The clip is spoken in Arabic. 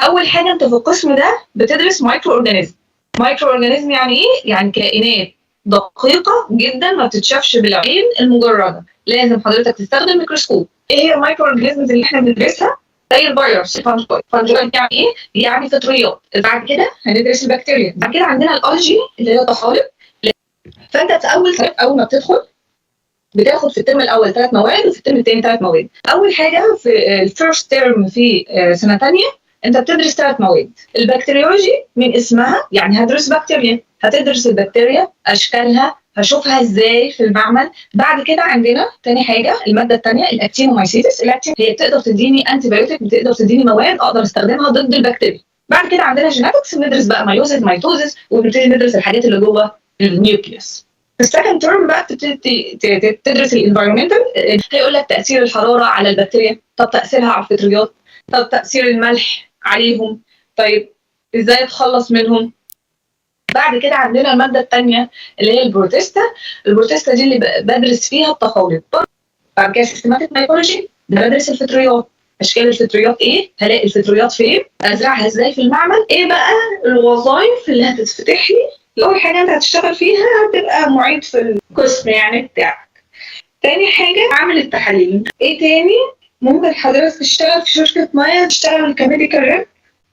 اول حاجه انت في القسم ده بتدرس مايكرو اورجانيزم. مايكرو اورجانيزم يعني ايه؟ يعني كائنات دقيقه جدا ما بتتشافش بالعين المجرده، لازم حضرتك تستخدم ميكروسكوب. ايه هي المايكرو اورجانيزمز اللي احنا بندرسها؟ زي الفيروس، فانجوي يعني ايه؟ يعني فطريات. بعد كده هندرس البكتيريا. بعد كده عندنا الالجي اللي هي طحالب. فانت في اول ما بتدخل بتاخد في الترم الاول 3 مواد وفي الترم الثاني 3 مواد. اول حاجه في الفيرست ترم في سنه ثانيه انت بتدرس 3 مواد. البكتيريولوجي من اسمها يعني هدرس بكتيريا، هتدرس البكتيريا اشكالها، هشوفها ازاي في المعمل. بعد كده عندنا تاني حاجه الماده الثانيه الاكتينومايسيتس. هي بتقدر تديني انتي بايوتيك، بتقدر تديني مواد اقدر استخدمها ضد البكتيريا. بعد كده عندنا جيناتكس، بندرس بقى مايوزيس ميتوزيس، وبنبتدي ندرس الحاجات اللي جوه النيوكليوس. في السكند تيرم بقى تبتدي تدرس الانفايرمنتال. هيقول لك تاثير الحراره على البكتيريا، طب تاثيرها على الفطريات، طب تاثير الملح عليهم، طيب ازاي اتخلص منهم. بعد كده عندنا الماده الثانيه اللي هي البروتيستا. البروتيستا دي اللي بدرس فيها التخلط. بعد كده سيستماتيك مايكولوجي، بدرس الفطريات. اشكال الفطريات ايه؟ هلاقي الفطريات فين؟ ازرعها ازاي في المعمل؟ ايه بقى الوظائف اللي هتتفتح لي؟ اول حاجه انت هتشتغل فيها هتبقى معيد في القسم يعني بتاعك. تاني حاجه عامل التحاليل. ايه تاني؟ ممكن حضرتك تشتغل في شركه ميه، تشتغل كميديكال ريب،